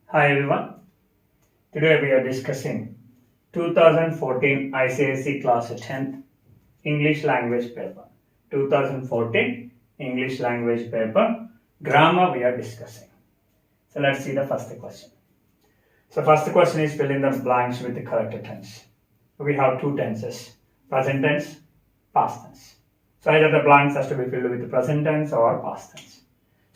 Hi everyone. Today we are discussing 2014 ICSE Class 10th English Language Paper. 2014 English Language Paper Grammar we are discussing. So let's see the first question. So first question is fill in the blanks with the correct tense. We have two tenses, present tense, past tense. So either the blanks has to be filled with the present tense or past tense.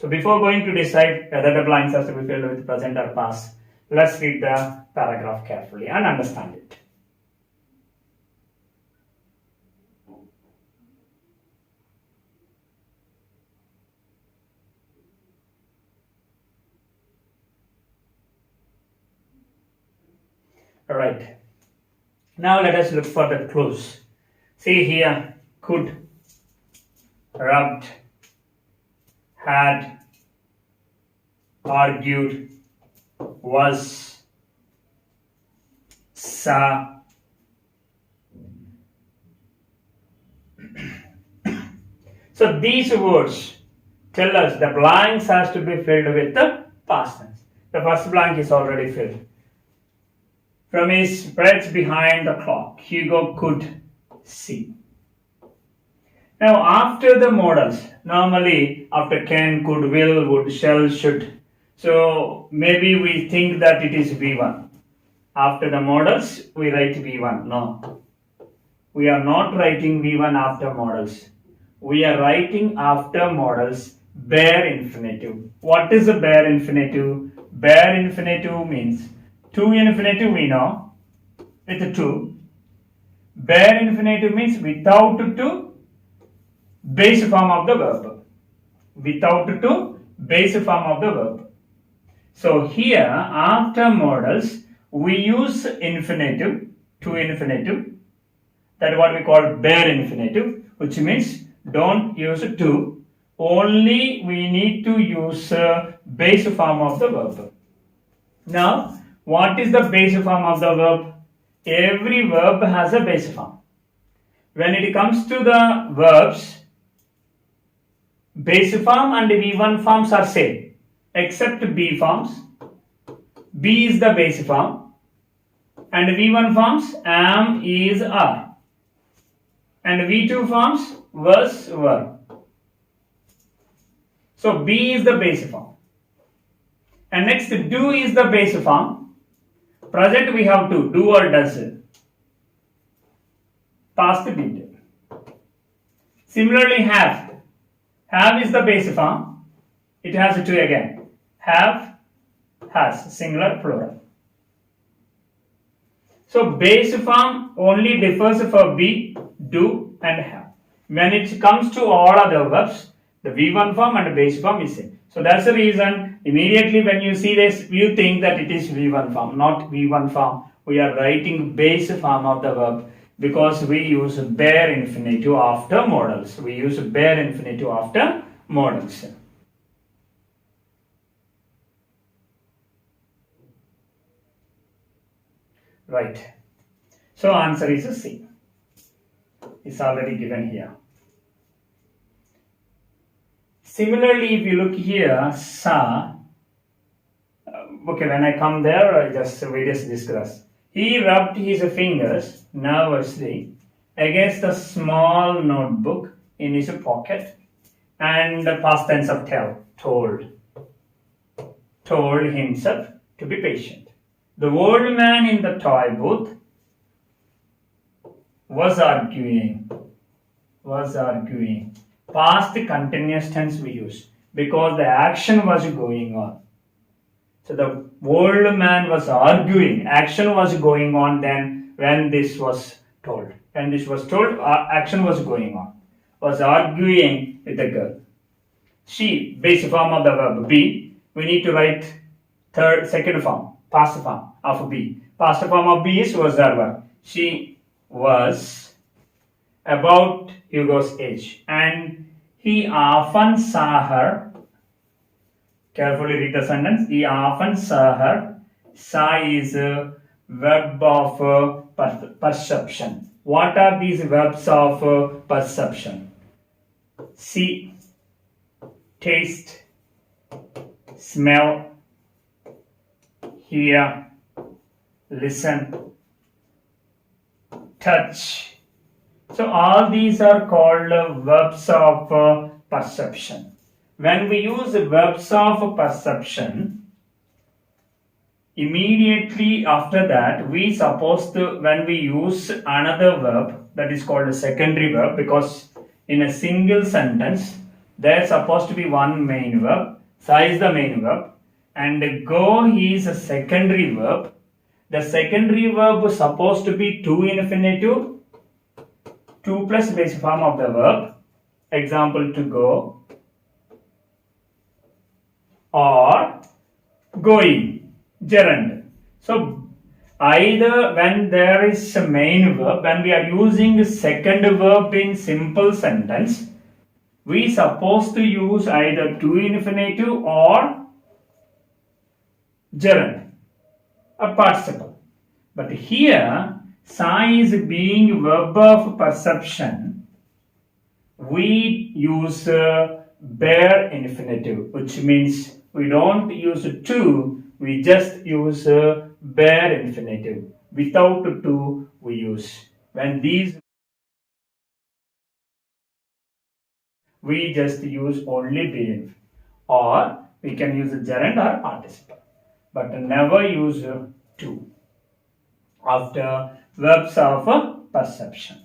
So before going to decide whether the blanks has to be filled with present or past, let's read the paragraph carefully and understand it. Alright. Now let us look for the clues. See here, could, rubbed, had, argued, was, saw. So these words tell us the blanks has to be filled with the past tense. The first blank is already filled. From his spreads behind the clock, Hugo could see. Now after the modals, normally after can, could, will, would, shall, should. So maybe we think that it is V1. After the modals, we write V1. No. We are not writing V1 after modals. We are writing after modals bare infinitive. What is a bare infinitive? Bare infinitive means to infinitive we know with to. Bare infinitive means without to, base form of the verb. Without to, base form of the verb. So here after modals we use infinitive, to infinitive. That is what we call bare infinitive, which means don't use to. Only we need to use base form of the verb. Now, what is the base form of the verb? Every verb has a base form. When it comes to the verbs, base form and V1 forms are same, except B forms. B is the base form, and V1 forms am, is, are. And V2 forms was, were. So B is the base form. And next do is the base form. Present we have to do or does. Past did. Similarly have. Have is the base form. It has to again. Have, has, singular, plural. So base form only differs for be, do and have. When it comes to all other verbs, the V1 form and the base form is same. So that's the reason immediately when you see this, you think that it is V1 form, not V1 form. We are writing base form of the verb because we use bare infinitive after modals. We use bare infinitive after modals. Right. So answer is C. It's already given here. Similarly, if you look here, saw. Okay, when I come there, we just discuss. He rubbed his fingers nervously against a small notebook in his pocket, and the past tense of tell, told himself to be patient. The old man in the toy booth was arguing. Past continuous tense we use because the action was going on. So the old man was arguing. Action was going on then when this was told. When this was told, action was going on. Was arguing with the girl. She, base form of the verb be. We need to write second form, past form of be. Past form of be is was verb. She was about Hugo's age, and he often saw her. Carefully read the sentence. He often saw her. Saw is a verb of perception. What are these verbs of perception? See, taste, smell, hear, listen, touch. So all these are called verbs of perception. When we use verbs of perception, immediately after that we supposed to, when we use another verb, that is called a secondary verb, because in a single sentence there's supposed to be one main verb, sa is the main verb, and go is a secondary verb. The secondary verb is supposed to be to infinitive, to plus base form of the verb, example to go, or going, gerund. So either when there is a main verb, when we are using second verb in simple sentence, we supposed to use either to infinitive or gerund, a participle. But here, sa is being verb of perception, we use bare infinitive, which means we don't use to, we just use bare infinitive. Without to, we use. When these, we just use only be, or we can use a gerund or participle, but never use to after verbs of perception.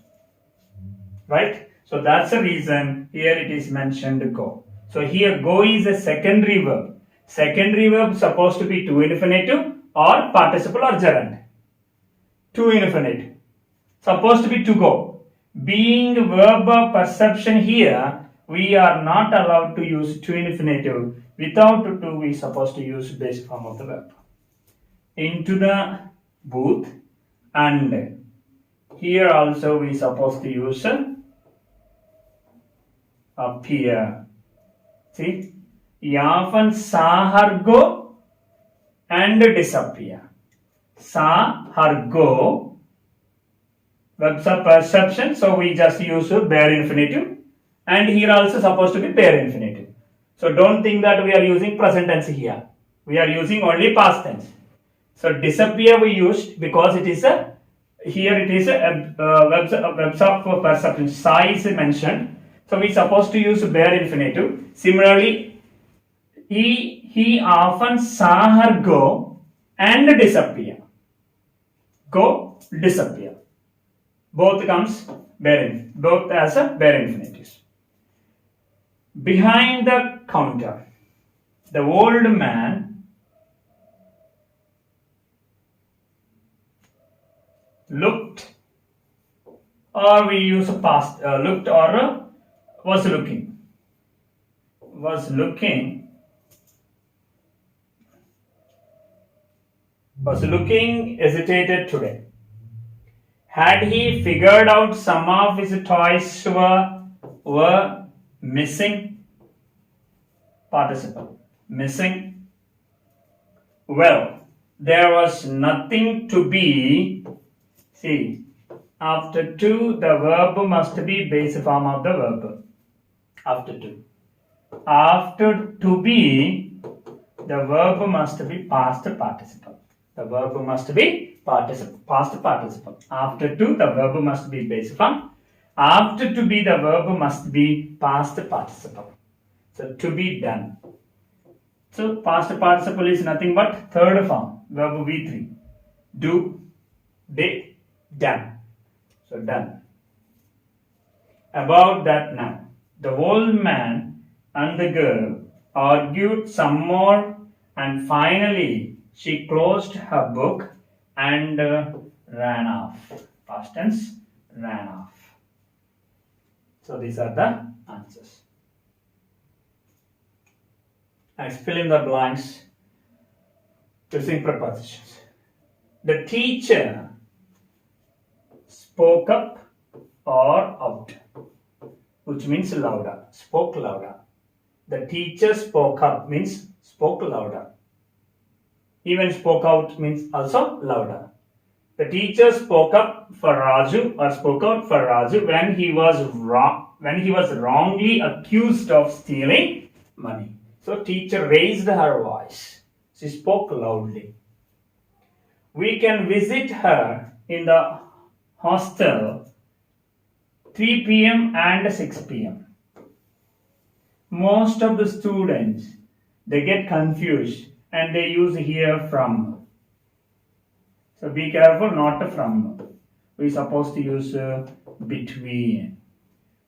Right? So that's the reason here it is mentioned go. So here go is a secondary verb. Secondary verb supposed to be to infinitive or participle or gerund. To infinitive. Supposed to be to go. Being verb of perception here, we are not allowed to use to infinitive. Without to, we supposed to use base form of the verb. Into the booth, and here also we supposed to use appear. See, he often saw her go and disappear. Saw her go, verbs of perception, so we just use bare infinitive, and here also supposed to be bare infinitive. So don't think that we are using present tense here. We are using only past tense. So disappear we used because it is a, here it is a verbs of perception. Saw is mentioned. So we supposed to use bare infinitive. Similarly, he often saw her go and disappear. Go, disappear. Both comes bare, both as a bare infinitives. Behind the counter, the old man looked, or we use past, looked or was looking, hesitated today. Had he figured out some of his toys were missing? Participle, missing. Well, there was nothing to be. See, after to, the verb must be base form of the verb. After to. After to be, the verb must be past participle. The verb must be past participle. After to, the verb must be base form. After to be, the verb must be past participle. So to be done. So past participle is nothing but third form, verb V3. Do, did, done. So done. About that now. The old man and the girl argued some more, and finally she closed her book and ran off. Past tense, ran off. So these are the answers. Next, fill in the blanks using prepositions. The teacher spoke up or out, which means louder, spoke louder. The teacher spoke up means spoke louder. Even spoke out means also louder. The teacher spoke up for Raju or spoke out for Raju when he was wrongly accused of stealing money. So teacher raised her voice. She spoke loudly. We can visit her in the hostel 3 p.m. and 6 p.m. Most of the students, they get confused and they use here from. So be careful, not from. We're supposed to use between.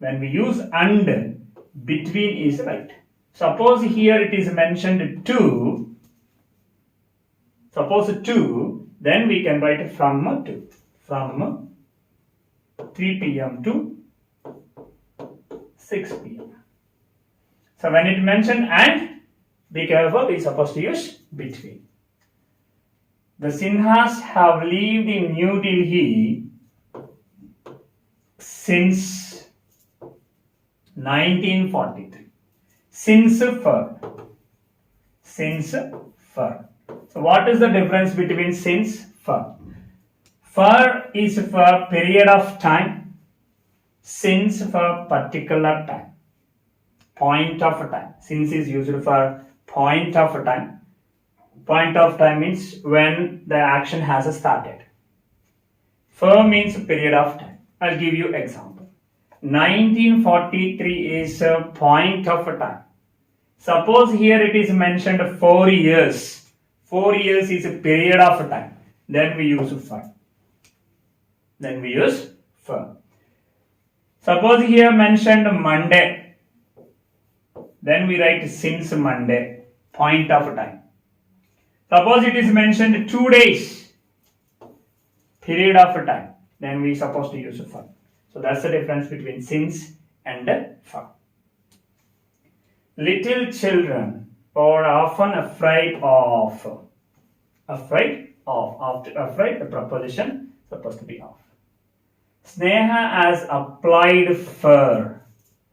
When we use and, between is right. Suppose here it is mentioned to. Suppose to, then we can write from to. From 3 p.m. to 6 p.m. So when it mentioned and, be careful, we're supposed to use between. The Sinhas have lived in New Delhi since 1943. Since for. Since for. So what is the difference between since for? For is for period of time. Since for particular time. Point of time. Since is used for point of time. Point of time means when the action has started. For means period of time. I'll give you example. 1943 is a point of time. Suppose here it is mentioned 4 years. 4 years is a period of time. Then we use for. Then we use for. Suppose here mentioned Monday. Then we write since Monday. Point of time. Suppose it is mentioned 2 days. Period of time. Then we supposed to use for. So that's the difference between since and for. Little children are often afraid of. Afraid of. After afraid, the preposition supposed to be of. Sneha has applied for.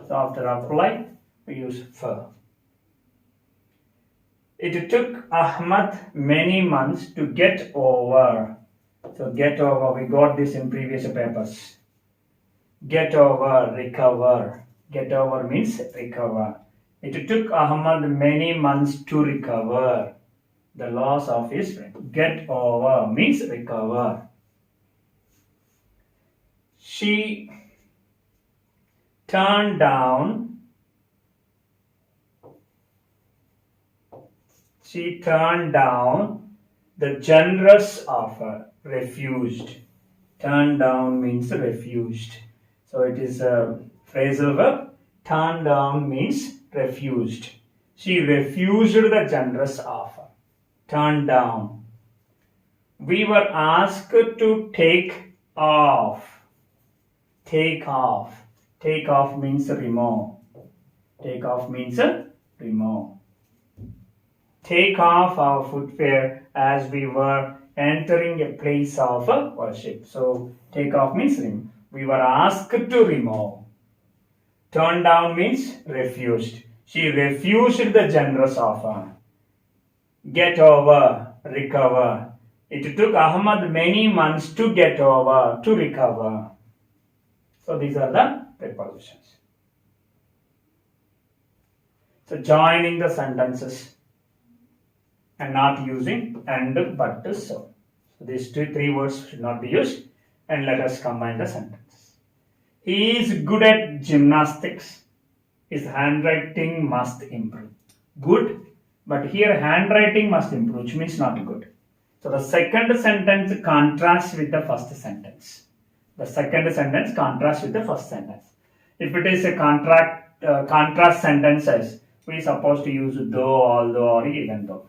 So after apply, we use for. It took Ahmad many months to get over. So get over, we got this in previous papers. Get over, recover. Get over means recover. It took Ahmad many months to recover the loss of his friend. Get over means recover. She turned down. She turned down the generous offer. Refused. Turn down means refused. So it is a phrasal verb. Turn down means refused. She refused the generous offer. Turn down. We were asked to take off. Take off. Take off means remove. Take off means remove. Take off our footwear as we were entering a place of worship. So take off means remove. We were asked to remove. Turn down means refused. She refused the generous offer. Get over, recover. It took Ahmad many months to get over, to recover. So these are the prepositions. So joining the sentences and not using and, but, so. So these three words should not be used, and let us combine the sentences. He is good at gymnastics. His handwriting must improve. Good, but here handwriting must improve, which means not good. So the second sentence contrasts with the first sentence. The second sentence contrasts with the first sentence. If it is a contrast sentences, we are supposed to use though, although, or even though.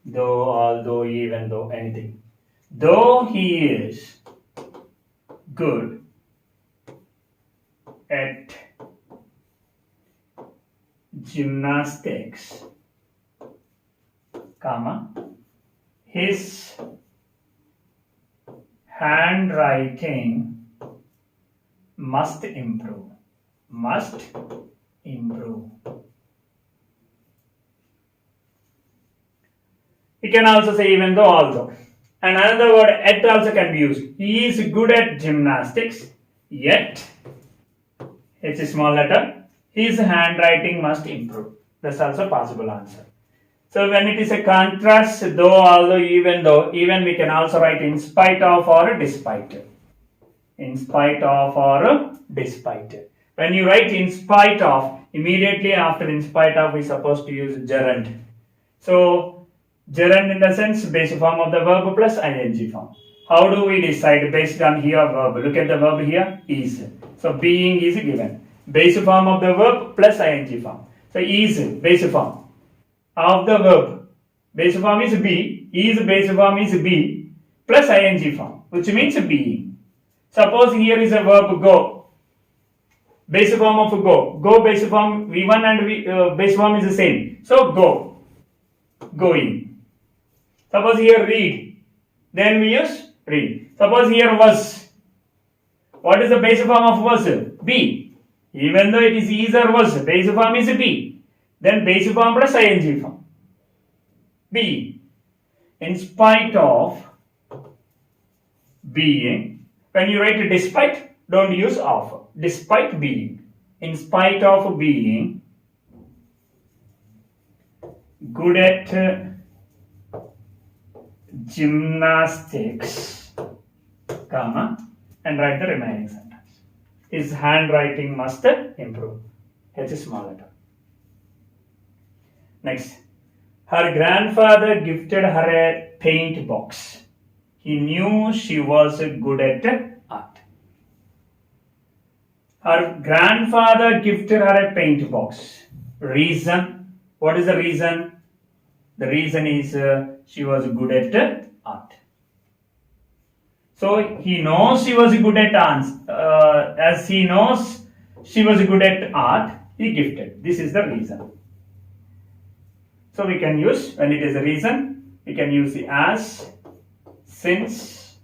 Though, although, even though, anything. Though he is good at gymnastics, comma, his handwriting must improve. Must improve. You can also say even though, although. And another word, at also can be used. He is good at gymnastics, yet, H small letter, his handwriting must improve. That's also possible answer. So when it is a contrast, though, although, even though, even we can also write in spite of or despite. In spite of or despite. When you write in spite of, immediately after in spite of, we are supposed to use gerund. So gerund in the sense basic form of the verb plus ing form. How do we decide based on here verb? Look at the verb here, is. So being is given. Basic form of the verb plus ing form. So is basic form of the verb. Basic form is be, is basic form is be plus ing form, which means being. Suppose here is a verb go. Basic form of go. Go basic form V1 and basic form is the same. So go. Going. Suppose here read. Then we use read. Suppose here was. What is the basic form of was? Be. Even though it is or was, basic form is be. Then basic form plus ing form. Be. In spite of being. When you write despite, don't use of. Despite being. In spite of being good at gymnastics, comma, and write the remaining sentence. His handwriting must improve. H is small letter. Next. Her grandfather gifted her a paint box. He knew she was good at art. Her grandfather gifted her a paint box. Reason. What is the reason? The reason is she was good at art. So he knows she was good at art. As he knows she was good at art, he gifted. This is the reason. So we can use, when it is a reason, we can use the as, since,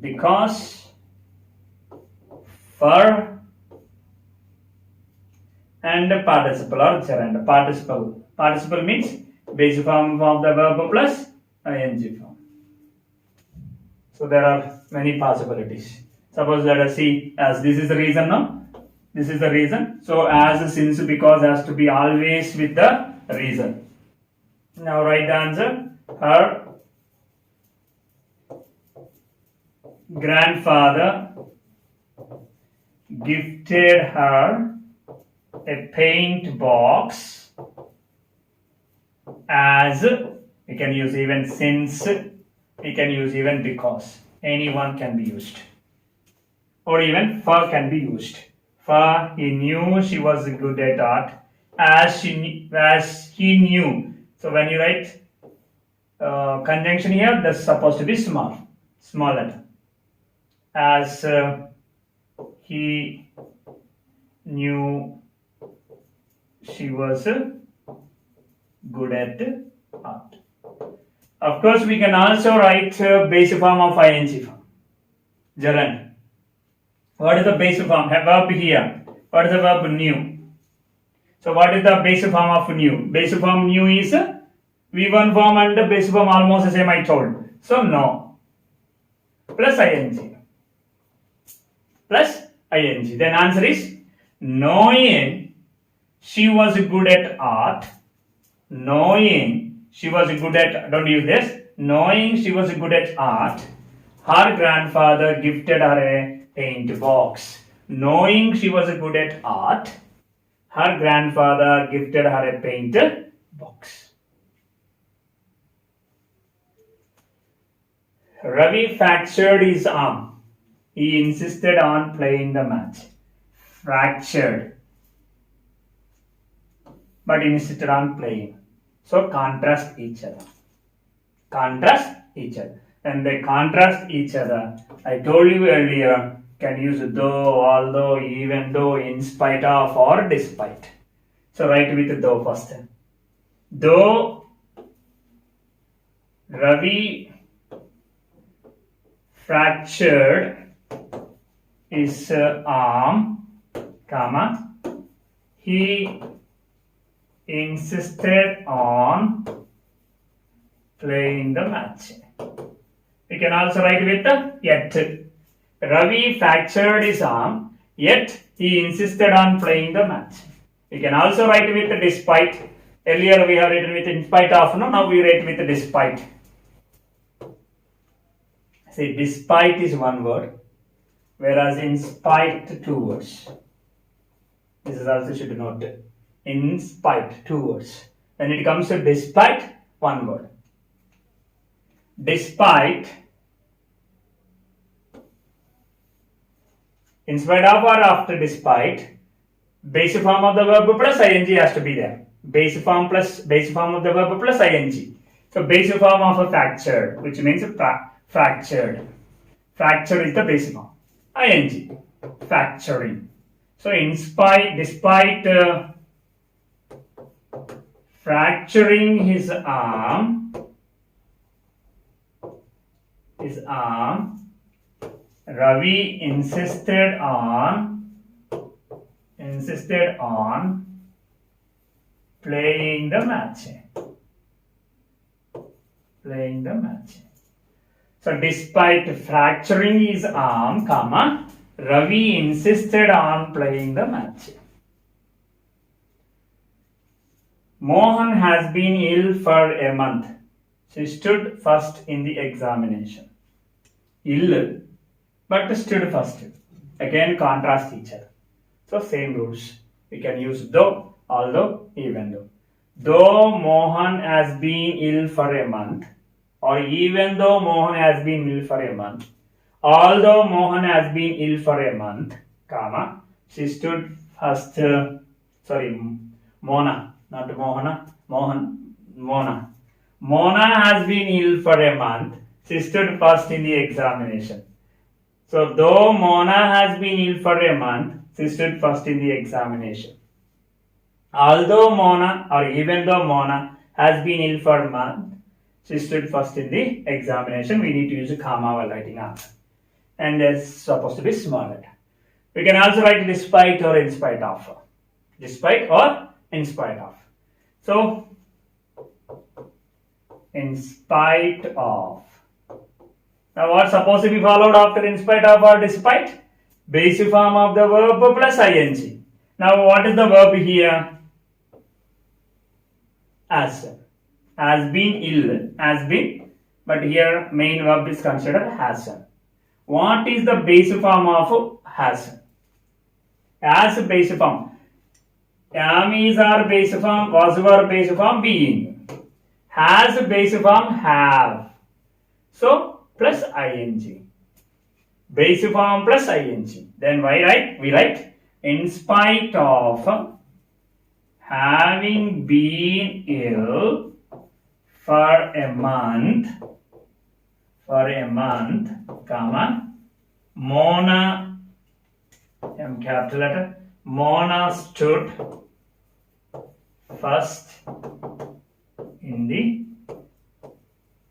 because, for, and participle or gerund. Participle. Participle means basic form of the verb plus ing form. So there are many possibilities. Suppose let us see, as this is the reason now. This is the reason. So as, since, because has to be always with the reason. Now write the answer. Her grandfather gifted her a paint box as, we can use even since, we can use even because. Any one can be used. Or even for can be used. For he knew she was good at art as he knew. So when you write conjunction here, that's supposed to be small letter. As he knew she was good at art. Of course, we can also write basic form of ing form. Gerund. What is the basic form? Verb here. What is the verb knew? So what is the basic form of knew? Basic form knew is V1 form and the basic form almost the same I told. So no. Plus ing. Plus ing. Then answer is knowing she was good at art. Knowing she was good at, don't use this. Knowing she was good at art, her grandfather gifted her a paint box. Knowing she was good at art, her grandfather gifted her a paint box. Ravi fractured his arm. He insisted on playing the match. Fractured. But insisted on playing. So contrast each other. Contrast each other. And they contrast each other. I told you earlier, can use though, although, even though, in spite of, or despite. So write with though first. Though Ravi fractured his arm, comma, he insisted on playing the match. We can also write with the yet. Ravi fractured his arm, yet he insisted on playing the match. We can also write with the despite. Earlier we have written with in spite of, no? Now we write with despite. See, despite is one word, whereas in spite, two words. This is also should note. In spite, two words. When it comes to despite, one word. Despite, in spite of or after despite, base form of the verb plus ing has to be there. Base form of the verb plus ing. So base form of a fractured, which means fractured. Fractured is the base form. Ing. Fracturing. So in spite, despite fracturing his arm, Ravi insisted on playing the match. So despite fracturing his arm, Ravi insisted on playing the match. Mohan has been ill for a month. She stood first in the examination. Ill, but stood first. Again, contrast each other. So same rules. We can use though, although, even though. Though Mohan has been ill for a month, or even though Mohan has been ill for a month, although Mohan has been ill for a month, she stood first. Mona, not Mohana. Mona. Mona has been ill for a month. She stood first in the examination. So, though Mona has been ill for a month, she stood first in the examination. Although Mona, or even though Mona has been ill for a month, she stood first in the examination. We need to use a comma while writing answer. And it's supposed to be small letter. We can also write despite or in spite of. Despite or in spite of. So, in spite of. Now, what's supposed to be followed after in spite of or despite? Base form of the verb plus ing. Now, what is the verb here? Has been ill, has been, but here main verb is considered has. What is the base form of has? As base form. Am is our base form, was our base form, being. Has base form, have. So, plus ing. Base form plus ing. Then we write in spite of having been ill for a month, Mona, M capital letter, Mona stood first in the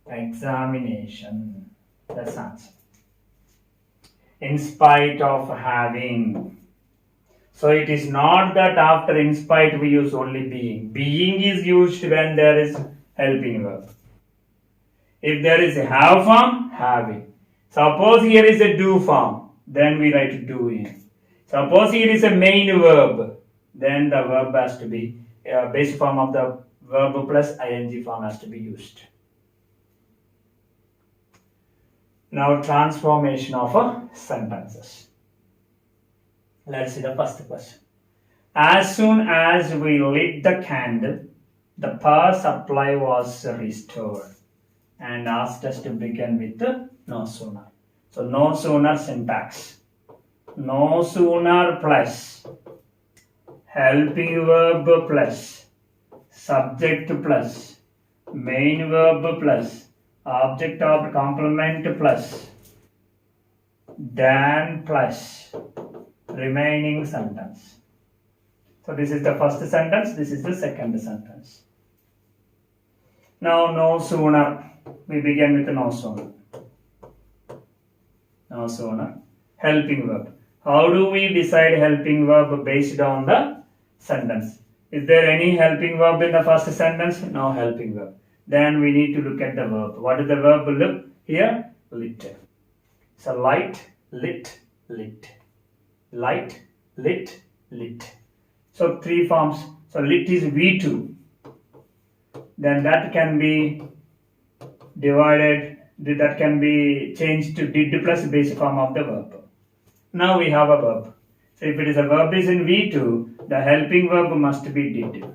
examination. That's answer. In spite of having. So it is not that after in spite we use only being. Being is used when there is helping verb. If there is a have form, having. Suppose here is a do form, then we write doing. Suppose here is a main verb, then the verb has to be, base form of the verb plus ing form has to be used. Now transformation of sentences. Let's see the first question. As soon as we lit the candle, the power supply was restored and asked us to begin with no sooner. So no sooner syntax. No sooner plus helping verb plus subject plus main verb plus object of complement plus than plus remaining sentence. So this is the first sentence, this is the second sentence. Now no sooner, we begin with no sooner. No sooner, helping verb. How do we decide helping verb based on the sentence? Is there any helping verb in the first sentence? No helping verb. Then we need to look at the verb. What is the verb look here? Lit. So light, lit, lit. Light, lit, lit. So three forms. So lit is V2. then that can be divided, that can be changed to did plus base form of the verb. Now we have a verb. So if it is a verb is in V2, the helping verb must be did.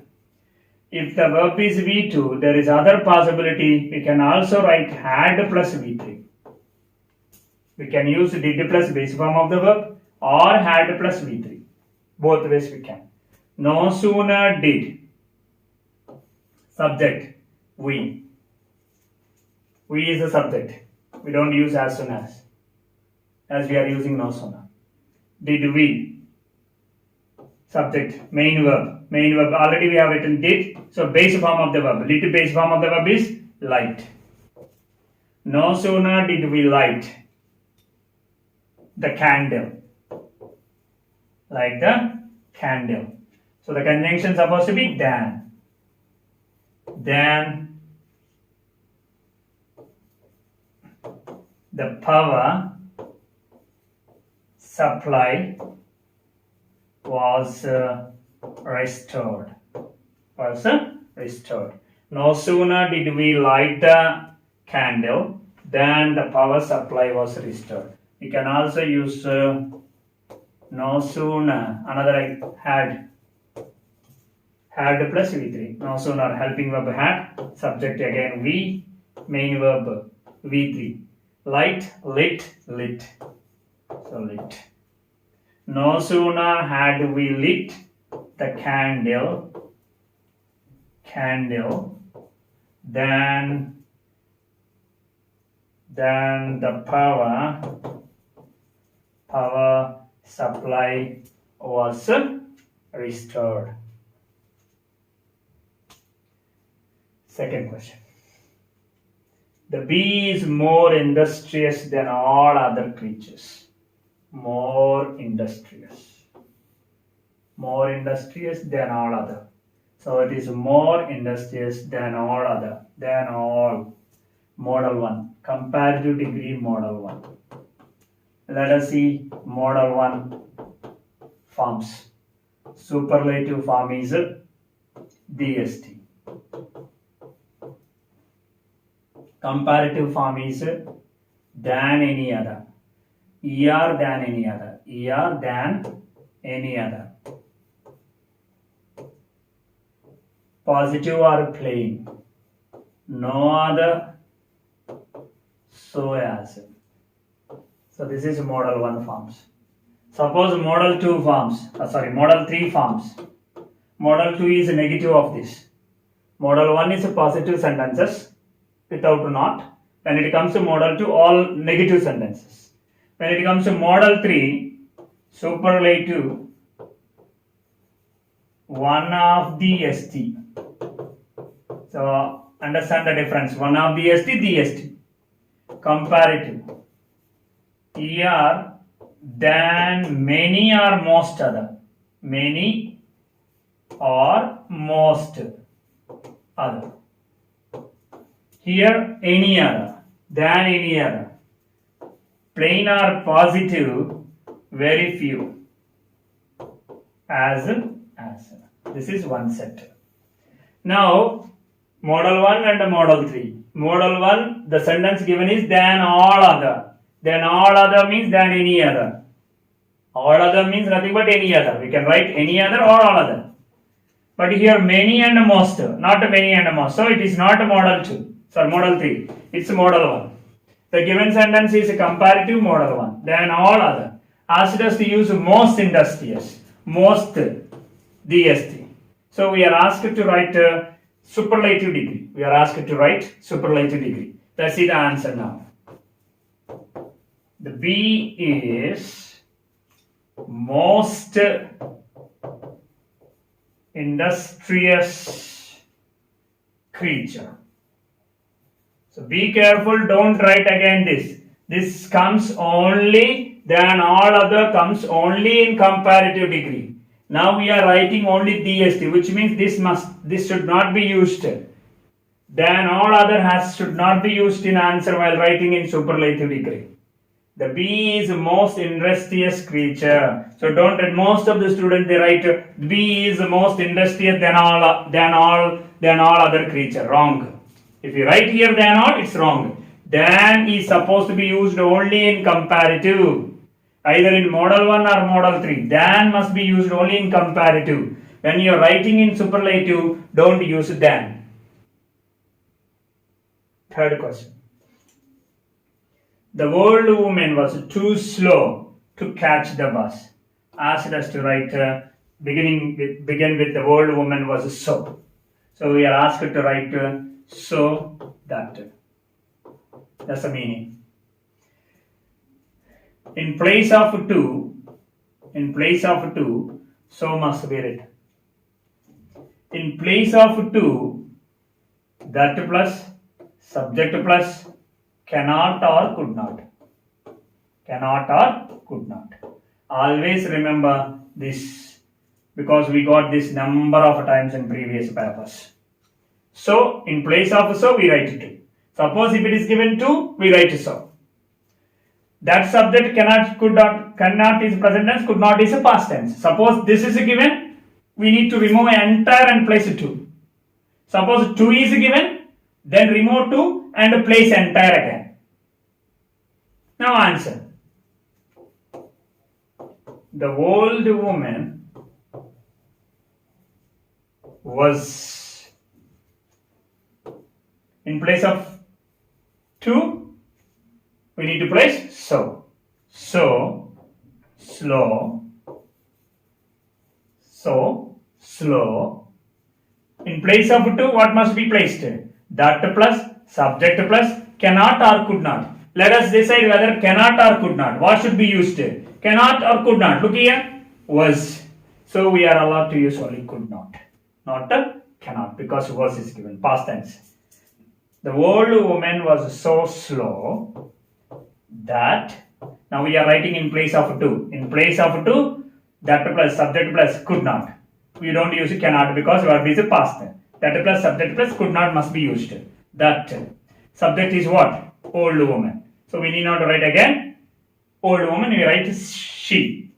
If the verb is V2, there is other possibility. We can also write had plus V3. We can use did plus base form of the verb or had plus V3. Both ways we can. No sooner did. Subject, we. We is the subject. We don't use as soon as we are using no sooner. Did we? Subject, main verb. Main verb, already we have written did. So base form of the verb. Did base form of the verb is light. No sooner did we light the candle. Like the candle. So the conjunction is supposed to be than. Then the power supply was restored. No sooner did we light the candle than the power supply was restored. You can also use no sooner, another had plus V3. No sooner, helping verb had, subject again we, main verb V3. Light, lit, lit. So lit. No sooner had we lit the candle, than the power supply was restored. Second question. The bee is more industrious than all other creatures. More industrious than all other. So it is more industrious than all other. Than all. Model 1. Comparative degree model 1. Let us see model 1 forms. Superlative form is DST. Comparative form is than any other. ER than any other. ER than any other. Positive or plain. No other. So as. So this is model 1 forms. Suppose model 2 forms. Model 3 forms. Model 2 is negative of this. Model 1 is positive sentences without not. When it comes to model 2, all negative sentences. When it comes to model 3, superlative, one of the ST. So understand the difference. One of the ST, the ST. Comparative. ER than many or most other. Many or most other. Here any other. Than any other. Plain or positive, very few. As. This is one set. Now, model 1 and model 3. Model 1, the sentence given is than all other. Then all other means than any other. All other means nothing but any other. We can write any other or all other. But here many and most, not many and most. So it is not model 2. Model 3. It's model 1. The given sentence is a comparative model 1. Then all other. Asked us to use most industrious. Most DST. So we are asked to write superlative degree. Let's see the answer now. The bee is most industrious creature. So be careful, don't write again this. This comes only, then all other comes only in comparative degree. Now we are writing only DST, which means this should not be used. Then all other should not be used in answer while writing in superlative degree. The bee is the most industrious creature. So don't read. Most of the students they write bee is the most industrious than all than all other creature. Wrong. If you write here than all, it's wrong. Than is supposed to be used only in comparative. Either in model 1 or model 3. Than must be used only in comparative. When you are writing in superlative, don't use than. Third question. The old woman was too slow to catch the bus. Asked us to write begin with the old woman was so. So we are asked to write so that. That's the meaning. In place of to, so must be written. In place of to, that plus, subject plus, cannot or could not. Cannot or could not. Always remember this because we got this number of times in previous papers. So, in place of so, we write to. Suppose if it is given to, we write so. That subject cannot is present tense, could not is a past tense. Suppose this is given, we need to remove entire and place it to. Suppose to is given, then remove to and place entire again. Now answer. The old woman was in place of to, we need to place so. So, slow. So, slow. In place of to, what must be placed? That plus, subject plus, cannot or could not. Let us decide whether cannot or could not. What should be used? Cannot or could not. Look here. Was. So we are allowed to use only could not. Not cannot because was is given. Past tense. The old woman was so slow that. Now we are writing in place of to. In place of to, that plus subject plus could not. We don't use cannot because what is a past tense. That plus subject plus could not must be used. That subject is what? Old woman. So we need not to write again. Old woman, we write she.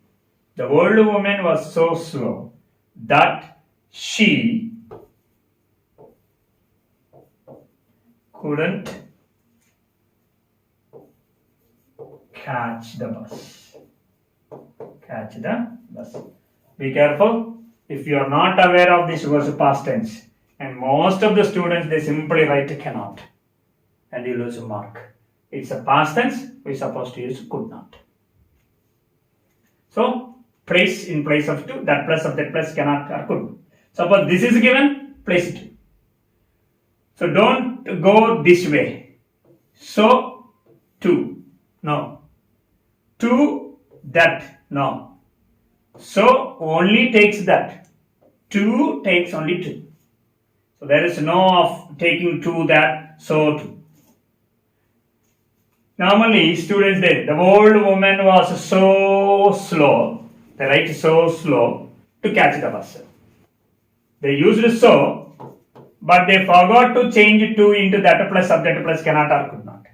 The old woman was so slow that she couldn't catch the bus. Catch the bus. Be careful. If you are not aware of this was past tense, and most of the students they simply write cannot, and you lose a mark. It's a past tense. We're supposed to use could not. So place in place of to, that plus subject plus cannot or could. Suppose this is given, place it. So don't go this way. So to, no. To that, no. So only takes that. To takes only to. So there is no of taking to that, so to. Normally students did. The old woman was so slow. They write so slow to catch the bus. They used so, but they forgot to change to into that plus subject plus cannot or could not.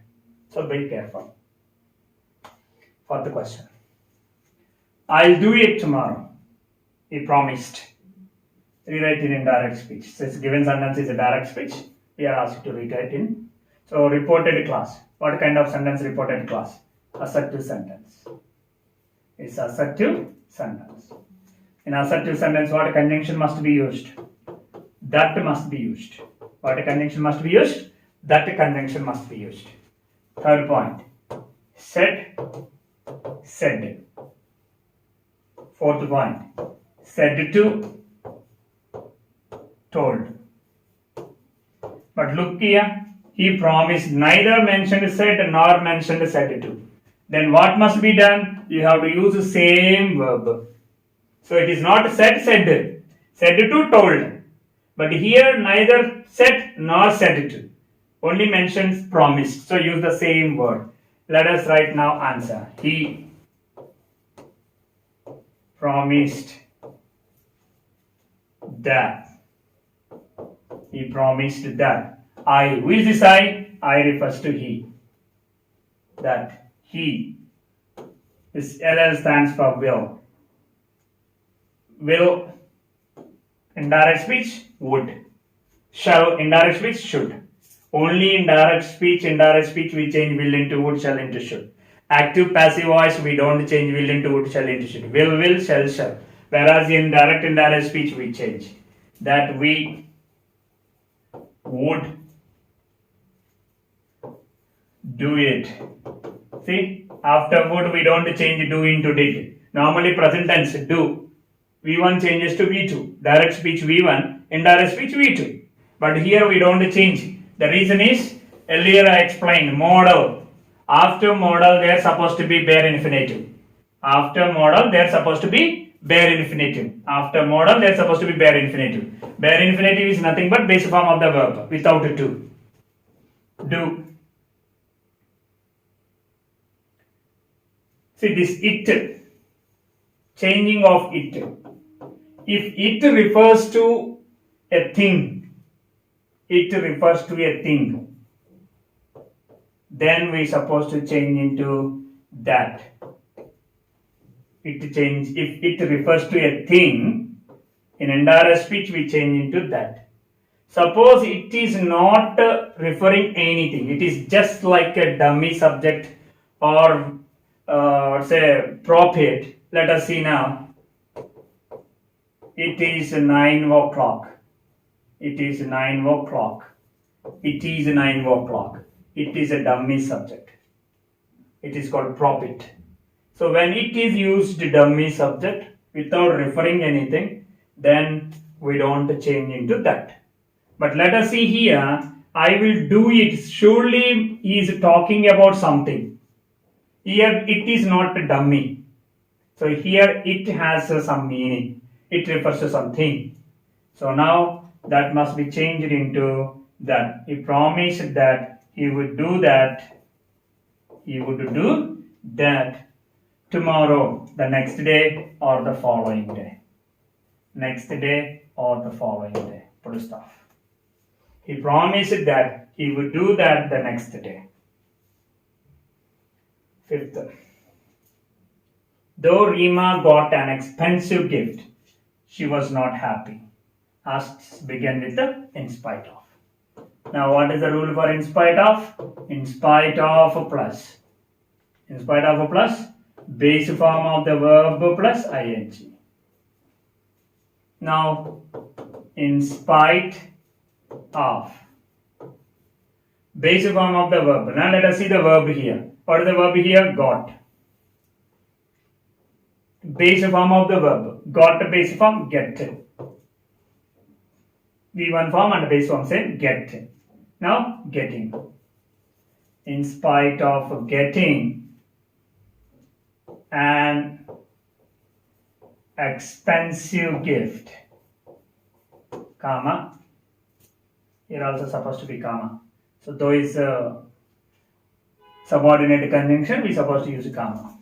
So be careful. Fourth question. I'll do it tomorrow. He promised. Rewrite in indirect speech. Since given sentence is a direct speech, we are asked to rewrite in. So reported class. What kind of sentence reported class? Assertive sentence. It's assertive sentence. In assertive sentence, what conjunction must be used? That must be used. What conjunction must be used? That conjunction must be used. Third point. Said, said. Fourth point. Said to, told. But look here. He promised, neither mentioned said nor mentioned said to. Then what must be done? You have to use the same verb. So it is not said, said. Said to, told. But here neither said nor said to. Only mentions promised. So use the same word. Let us write now answer. He promised that. He promised that. I. Who is this I? I refers to he. That he. This LL stands for will. Will. Indirect speech, would. Shall, indirect speech, should. Only in indirect speech we change will into would, shall into should. Active passive voice we don't change will into would, shall into should. Will, shall. Whereas in indirect speech we change. That we would do it. See, after would we don't change do into did. Normally present tense do. V1 changes to V2. Direct speech V1, indirect speech V2. But here we don't change. The reason is, earlier I explained, modal. After modal they are supposed to be bare infinitive. After modal they are supposed to be bare infinitive. After modal they are supposed to be bare infinitive. Bare infinitive is nothing but base form of the verb without a to. Do. See this it. Changing of it. If it refers to a thing, then we supposed to change into that. If it refers to a thing, in indirect speech we change into that. Suppose it is not referring anything, it is just like a dummy subject or say prophet. Let us see now. It is 9 o'clock. It is 9 o'clock. It is 9 o'clock. It is a dummy subject. It is called prophet. So when it is used dummy subject without referring anything, then we don't change into that. But let us see here, I will do it. Surely he is talking about something. Here it is not a dummy. So here it has some meaning. It refers to something. So now that must be changed into that. He promised that he would do that. He would do that tomorrow, the next day, or the following day. Next day or the following day. Put a stop. He promised that he would do that the next day. Fifth. Though Rima got an expensive gift, she was not happy. Asks begin with the in spite of. Now what is the rule for in spite of? In spite of plus. In spite of plus, base form of the verb plus ing. Now, in spite of. Base form of the verb. Now let us see the verb here. What is the verb here? Got. Base form of the verb. Got base form, get. V1 form and base form say get. Now, getting. In spite of getting an expensive gift, comma. Here also supposed to be comma. So though is subordinate conjunction, we supposed to use a comma.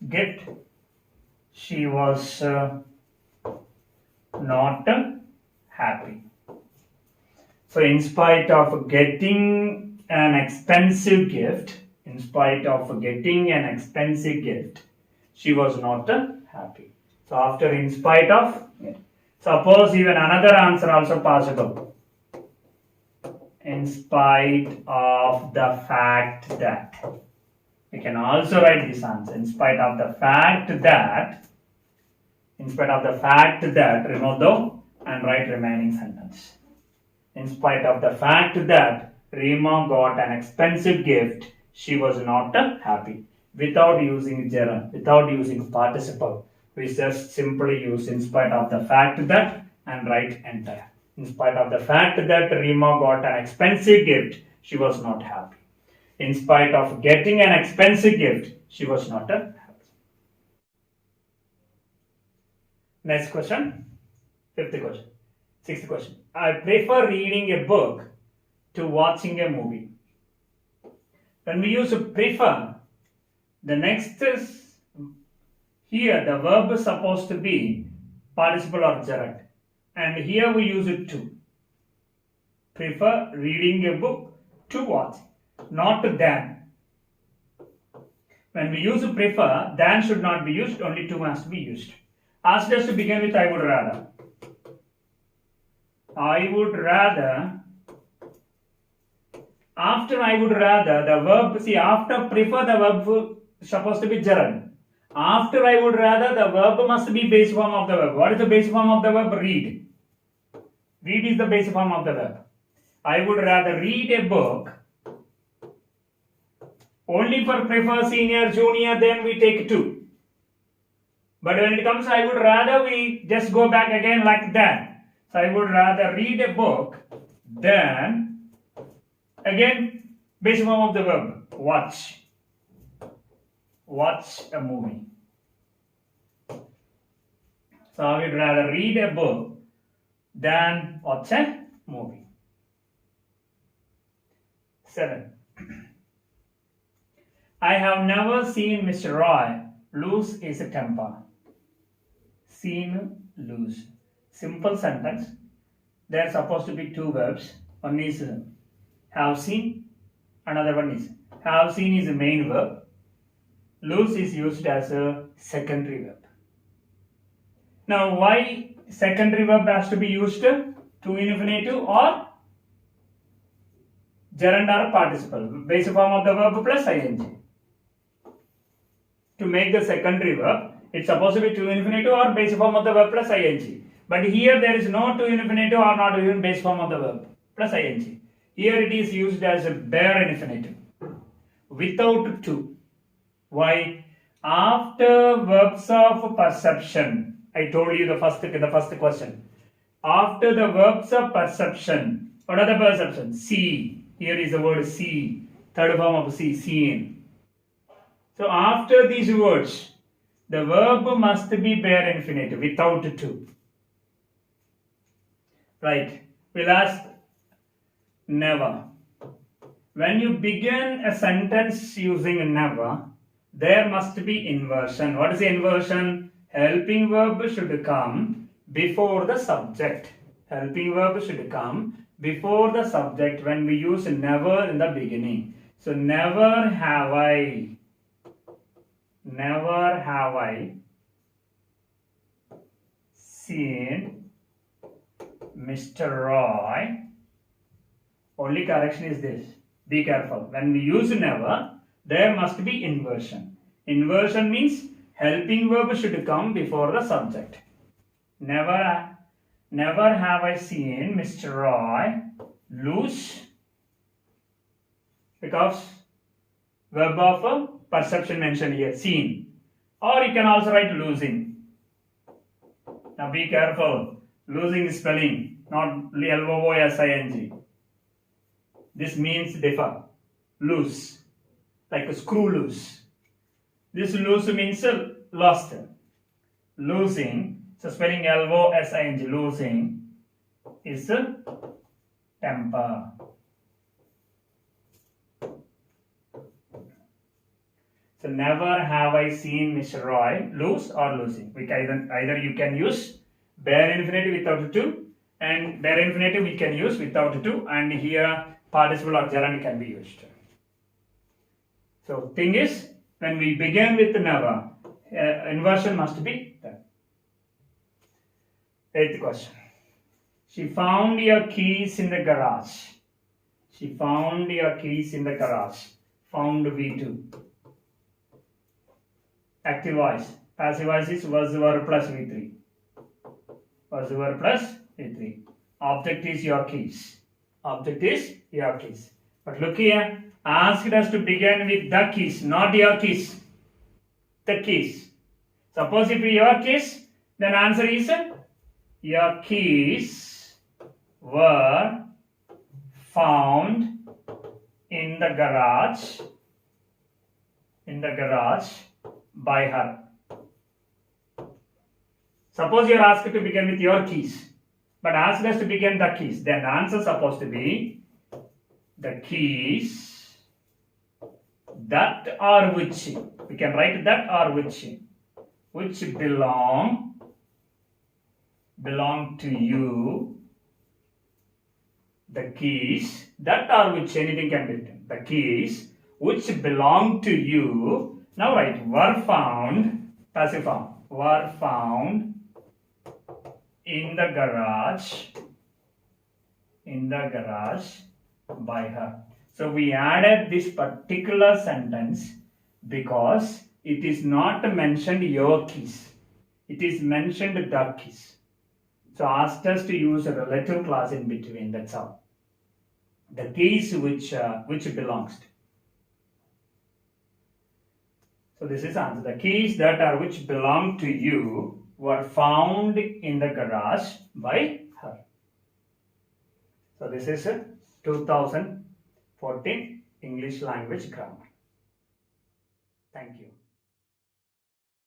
Gift. She was not happy. So in spite of getting an expensive gift, she was not happy. So after in spite of, suppose even another answer also possible. In spite of the fact that. We can also write this answer. In spite of the fact that, remove the and write remaining sentence. In spite of the fact that Rima got an expensive gift, she was not happy. Without using gerund, without using participle, we just simply use in spite of the fact that and write entire. In spite of the fact that Rima got an expensive gift, she was not happy. In spite of getting an expensive gift, she was not happy. Next question. Fifth question. Sixth question. I prefer reading a book to watching a movie. When we use prefer, the next is here the verb is supposed to be participle or gerund. And here we use it to. Prefer reading a book to watching, not than. When we use prefer, than should not be used, only to has to be used. Ask us to begin with I would rather. I would rather. After I would rather, the verb, see, after prefer, the verb supposed to be gerund. After I would rather, the verb must be base form of the verb. What is the base form of the verb? Read. Read is the base form of the verb. I would rather read a book. Only for prefer, senior, junior, then we take two. But when it comes, I would rather, we just go back again like that. So I would rather read a book than, again, base form of the verb, watch. Watch a movie. So I would rather read a book than watch a movie. 7. I have never seen Mr. Roy lose his temper. Seen, lose. Simple sentence. There are supposed to be two verbs. One is have seen, another one is have seen is the main verb. Lose is used as a secondary verb. Now, why secondary verb has to be used? To infinitive or gerund or participle. Base form of the verb plus ing. To make the secondary verb, it's supposed to be to infinitive or base form of the verb plus ing. But here there is no to infinitive or not even base form of the verb plus ing. Here it is used as a bare infinitive without to. Why? After verbs of perception, I told you the first question. After the verbs of perception, what are the perceptions? See. Here is the word see. Third form of see, seen. So after these words, the verb must be bare infinitive without to. Right. We'll ask never. When you begin a sentence using never, there must be inversion. What is the inversion? Helping verb should come before the subject. Helping verb should come before the subject when we use never in the beginning. So never have I seen Mr. Roy. Only correction is this. Be careful. When we use never, there must be inversion. Inversion means helping verb should come before the subject. Never have I seen Mr. Roy lose, because verb of perception mentioned here, seen. Or you can also write losing. Now be careful. Losing spelling, not L-O-O-S-I-N-G. This means differ. Loose. Like a screw loose. This loose means lost. Losing. So spelling L-O-S-I-N-G. Losing is temper. So never have I seen Mr. Roy lose or losing. We can either you can use bare infinitive without to, and bare infinitive we can use without to, and here participle or gerund can be used. So thing is, when we begin with never, inversion must be done. 8th question. She found your keys in the garage. She found your keys in the garage. Found V2. Active voice. Passive voice is was verb plus V3. Was verb plus V3. Object is your keys. Object is your keys. But look here. Asked us to begin with the keys, not your keys. The keys. Suppose if your keys, then answer is your keys were found in the garage by her. Suppose you are asked to begin with your keys, but asked us to begin the keys, then the answer is supposed to be the keys that or which. We can write that or which belong to you. The keys that or which, anything can be written. The keys which belong to you. Now write were found, passive form, were found in the garage in the garage by her. So we added this particular sentence because it is not mentioned your keys. It is mentioned the keys. So asked us to use a relative clause in between, that's all. The keys which belongs to. So this is answer. The keys that are which belong to you were found in the garage by her. So this is a 2014 English language grammar. Thank you.